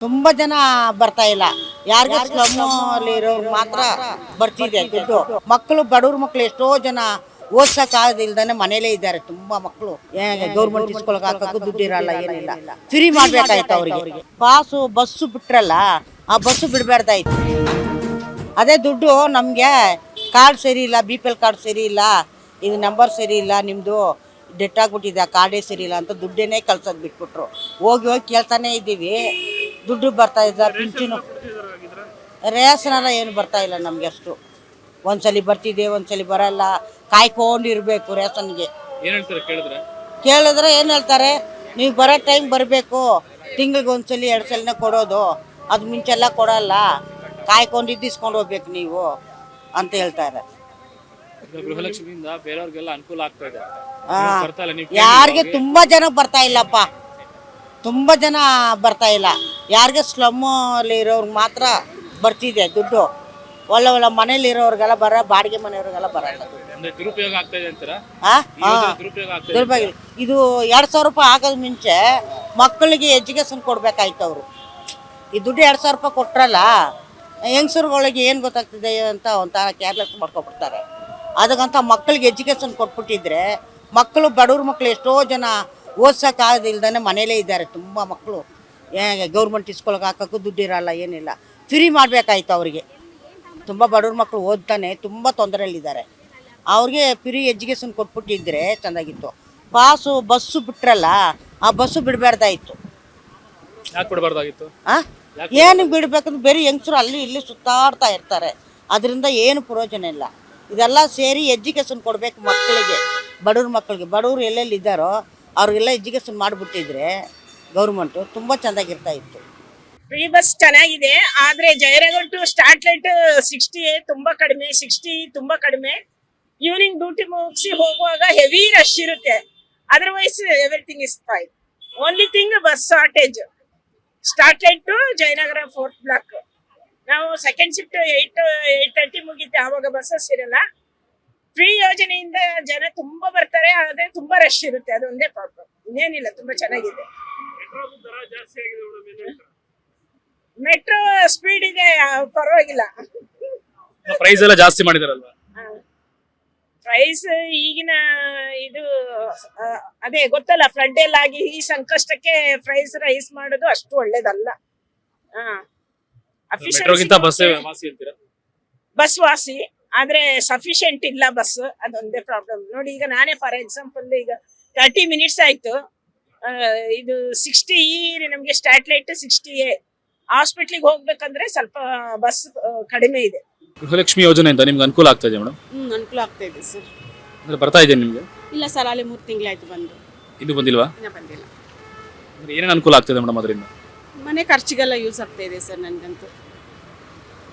ತುಂಬಾ ಜನ ಬರ್ತಾ ಇಲ್ಲ. ಯಾರಿಗೆ ಸ್ಲಮ್ ಅಲ್ಲಿ ಇರೋರು ಮಾತ್ರ ಬರ್ತಿದೆ ದುಡ್ಡು. ಮಕ್ಕಳು ಬಡವ್ರ ಮಕ್ಕಳು ಎಷ್ಟೋ ಜನ ಓದ್ಸಕ್ ಆಗದಿಲ್ದಾನೆ ಮನೇಲೇ ಇದ್ದಾರೆ. ತುಂಬಾ ಮಕ್ಕಳು ಗೌರ್ಮೆಂಟ್ ಇಸ್ಕೊಳಕ್ ಹಾಕಕ್ಕೂ ದುಡ್ಡು ಇರಲ್ಲ, ಏನಿಲ್ಲ. ಫ್ರೀ ಮಾಡ್ಬೇಕಾಯ್ತು ಅವ್ರಿಗೆ. ಪಾಸು ಬಸ್ಸು ಬಿಟ್ರಲ್ಲ, ಆ ಬಸ್ಸು ಬಿಡ್ಬಾರ್ದಾಯ್ತು. ಅದೇ ದುಡ್ಡು ನಮ್ಗೆ ಕಾರ್ಡ್ ಸರಿ ಇಲ್ಲ, BPL ಕಾರ್ಡ್ ಸರಿ ಇಲ್ಲ, ಇದು ನಂಬರ್ ಸರಿ ಇಲ್ಲ, ನಿಮ್ದು ಡೆಟ್ ಆಗ್ಬಿಟ್ಟಿದೆ, ಕಾರ್ಡೇ ಸರಿ ಇಲ್ಲ ಅಂತ ದುಡ್ಡೇನೆ ಕಳ್ಸೋದು ಬಿಟ್ಬಿಟ್ರು. ಹೋಗಿ ಹೋಗಿ ಕೇಳ್ತಾನೆ ಇದ್ದೀವಿ, ದುಡ್ಡು ಬರ್ತಾ ಇಲ್ಲ. ಪಿಂಚಿನು ರೇಷನೆಲ್ಲ ಏನು ಬರ್ತಾ ಇಲ್ಲ ನಮ್ಗೆ. ಅಷ್ಟು ಒಂದ್ಸಲಿ ಬರ್ತಿದೆ, ಒಂದ್ಸಲಿ ಬರಲ್ಲ. ಕಾಯ್ಕೊಂಡಿರ್ಬೇಕು ರೇಷನ್ಗೆ. ಕೇಳಿದ್ರೆ ಏನು ಹೇಳ್ತಾರೆ, ನೀವು ಬರೋ ಟೈಮ್ ಬರಬೇಕು, ತಿಂಗಳಿಗೆ ಒಂದ್ಸಲಿ 2 ಸಲಿನ ಕೊಡೋದು, ಅದು ಮುಂಚೆಲ್ಲ ಕೊಡಲ್ಲ, ಕಾಯ್ಕೊಂಡಿದ್ದು ಇಸ್ಕೊಂಡು ಹೋಗ್ಬೇಕು ನೀವು ಅಂತ ಹೇಳ್ತಾರೆ. ಗೃಹಲಕ್ಷ್ಮಿಯಿಂದ ಬೇರೆಯವ್ರಿಗೆಲ್ಲ ಅನುಕೂಲ ಆಗ್ತಾ ಇದೆ. ಯಾರಿಗೆ ತುಂಬಾ ಜನ ಬರ್ತಾ ಇಲ್ಲಪ್ಪ, ತುಂಬಾ ಜನ ಬರ್ತಾ ಇಲ್ಲ. ಯಾರಿಗೆ ಸ್ಲಮ್ ಅಲ್ಲಿ ಇರೋರ್ಗೆ ಮಾತ್ರ ಬರ್ತಿದೆ ದುಡ್ಡು. ಒಳ್ಳೆ ಮನೇಲಿ ಇರೋರ್ಗೆಲ್ಲ ಬಾಡಿಗೆ ಮನೆಯವ್ರಿಗೆಲ್ಲ ಬರಲ್ಲ ದುರುಪಯೋಗ ಆಗ್ತಾ ಇದೆ ಅಂತೀರಾ? ದುರ್ಬಾಗಿ ಇದು 2,000 ರೂಪಾಯಿ ಆಗೋದ್ ಮುಂಚೆ ಮಕ್ಕಳಿಗೆ ಎಜುಕೇಶನ್ ಕೊಡ್ಬೇಕಾಯ್ತು. ಅವರು ಈ ದುಡ್ಡು 2,000 ರೂಪಾಯಿ ಕೊಟ್ರಲ್ಲ, ಹೆಂಗಸರುಗಳಿಗೆ ಏನು ಗೊತ್ತಾಗ್ತಿದೆ ಅಂತ ಒಂಥರ ಕೇರ್ಲೆಸ್ ಮಾಡ್ಕೊಬಿಡ್ತಾರೆ. ಅದಕ್ಕಂತ ಮಕ್ಕಳಿಗೆ ಎಜುಕೇಶನ್ ಕೊಟ್ಬಿಟ್ಟಿದ್ರೆ, ಮಕ್ಕಳು ಬಡವ್ರ ಮಕ್ಕಳು ಎಷ್ಟೋ ಜನ ಓದ್ಸಕ್ ಆಗದಿಲ್ದಾನೆ ಮನೇಲೇ ಇದ್ದಾರೆ. ತುಂಬ ಮಕ್ಕಳು ಗೌರ್ಮೆಂಟ್ ಇಸ್ಕೊಳಕ್ಕೆ ಹಾಕಕ್ಕೂ ದುಡ್ಡು ಇರಲ್ಲ, ಏನಿಲ್ಲ. ಫ್ರೀ ಮಾಡಬೇಕಾಯ್ತು ಅವ್ರಿಗೆ. ತುಂಬ ಬಡವ್ರ ಮಕ್ಕಳು ಓದ್ತಾನೆ ತುಂಬ ತೊಂದರೆಯಲ್ಲಿದ್ದಾರೆ. ಅವ್ರಿಗೆ ಫ್ರೀ ಎಜುಕೇಶನ್ ಕೊಟ್ಬಿಟ್ಟಿದ್ರೆ ಚೆಂದಾಗಿತ್ತು. ಪಾಸು ಬಸ್ಸು ಬಿಟ್ರಲ್ಲ, ಆ ಬಸ್ಸು ಬಿಡಬಾರ್ದಾಯ್ತು. ಏನು ಬಿಡ್ಬೇಕಂದ್ರೆ ಬೇರೆ ಹೆಂಗಸರು ಅಲ್ಲಿ ಇಲ್ಲಿ ಸುತ್ತಾಡ್ತಾ ಇರ್ತಾರೆ. ಅದರಿಂದ ಏನು ಪ್ರಯೋಜನ ಇಲ್ಲ. ಇದೆಲ್ಲ ಸೇರಿ ಎಜುಕೇಶನ್ ಕೊಡಬೇಕು ಮಕ್ಕಳಿಗೆ, ಬಡವ್ರ ಮಕ್ಕಳಿಗೆ. ಬಡವ್ರು ಎಲ್ಲೆಲ್ಲಿ ಇದ್ದಾರೋ ಅವ್ರಿಗೆಲ್ಲ ಎಜುಕೇಶನ್ ಮಾಡಿಬಿಟ್ಟಿದ್ರೆ ಗೌರ್ಮೆಂಟು ತುಂಬ ಚೆಂದಾಗಿರ್ತಾ ಇತ್ತು. ಫ್ರೀ ಬಸ್ ಚೆನ್ನಾಗಿದೆ, ಆದ್ರೆ ಜಯನಗರ ಟು ಸ್ಟಾರ್ಟ್ಲೈಟ್ 60 ತುಂಬಾ ಕಡಿಮೆ, 60 ತುಂಬಾ ಕಡಿಮೆ. ಈವ್ನಿಂಗ್ ಡ್ಯೂಟಿ ಮುಗಿಸಿ ಹೋಗುವಾಗ ಹೆವಿ ರಶ್ ಇರುತ್ತೆ. Otherwise everything is fine. Only thing bus shortage. ಸ್ಟಾರ್ಟ್ಲೈಟ್ ಟು ಜಯನಗರ 4th ಬ್ಲಾಕ್. ನಾವು ಸೆಕೆಂಡ್ ಶಿಫ್ಟ್ 8:30 ಮುಗಿತೆ, ಆವಾಗ ಬಸ್ಸಸ್ ಇರಲ್ಲ. ಫ್ರೀ ಯೋಜನೆಯಿಂದ ಜನ ತುಂಬಾ ಬರ್ತಾರೆ, ಆದ್ರೆ ತುಂಬಾ ರಶ್ ಇರುತ್ತೆ. ಅದೊಂದೇ ಪ್ರಾಬ್ಲಮ್, ಇನ್ನೇನಿಲ್ಲ. ತುಂಬಾ ಚೆನ್ನಾಗಿದೆ. ಮೆಟ್ರೋ ಸ್ಪೀಡ್ ಇದೆ, ಪರವಾಗಿಲ್ಲ. ಪ್ರೈಸ್ ಎಲ್ಲ ಜಾಸ್ತಿ ಮಾಡಿದಾರಲ್ವಾ? ಪ್ರೈಸ್ ಈಗಿನ ಇದು ಅದೇ ಗೊತ್ತಲ್ಲ, ಫ್ಲಡ್ ಎಲ್ಲ ಆಗಿ ಈ ಸಂಕಷ್ಟಕ್ಕೆ ಪ್ರೈಸ್ ರೈಸ್ ಮಾಡೋದು ಅಷ್ಟು ಒಳ್ಳೇದಲ್ಲ. ಬಸ್ ವಾಸಿ, ಆದ್ರೆ ಸಫಿಶಿಯಂಟ್ ಇಲ್ಲ ಬಸ್. ಅದೊಂದೇ ಪ್ರಾಬ್ಲಮ್ ನೋಡಿ. ಈಗ ನಾನೇ ಫಾರ್ ಎಕ್ಸಾಂಪಲ್ ಈಗ 30 ಮಿನಿಟ್ಸ್ ಆಯ್ತು, ಇದು 60 ನಮ್ಗೆ ಸ್ಟಾರ್ಟ್ಲೈಟ್ 60A. ಹಾಸ್ಪಿಟ್ಲಿಗೆ ಹೋಗ್ಬೇಕಂದ್ರೆ ಸ್ವಲ್ಪ ಬಸ್ ಕಡಿಮೆ ಇದೆ. ಗೃಹಲಕ್ಷ್ಮಿ ಯೋಜನೆಯಿಂದ ನಿಮ್ಗೆ ಅನುಕೂಲ ಆಗ್ತಾ ಇದೆ ಮೇಡಮ್? ಅನುಕೂಲ ಆಗ್ತಾ ಇದೆ ಸರ್. ಅಂದ್ರೆ ಬರ್ತಾ ಇದೆ ನಿಮ್ಗೆ? ಇಲ್ಲ ಸರ್, ಅಲ್ಲಿ 3 ತಿಂಗಳಾಯ್ತು ಬಂದು. ಇನ್ನೂ ಬಂದಿಲ್ವಾ? ಇನ್ನೂ ಬಂದಿಲ್ಲ. ಏನೇನು ಅನುಕೂಲ ಆಗ್ತದೆ ಮೇಡಮ್ ಅದರಿಂದ? ಮನೆ ಖರ್ಚಿಗೆಲ್ಲ ಯೂಸ್ ಆಗ್ತಾ ಇದೆ ಸರ್ ನನಗಂತೂ.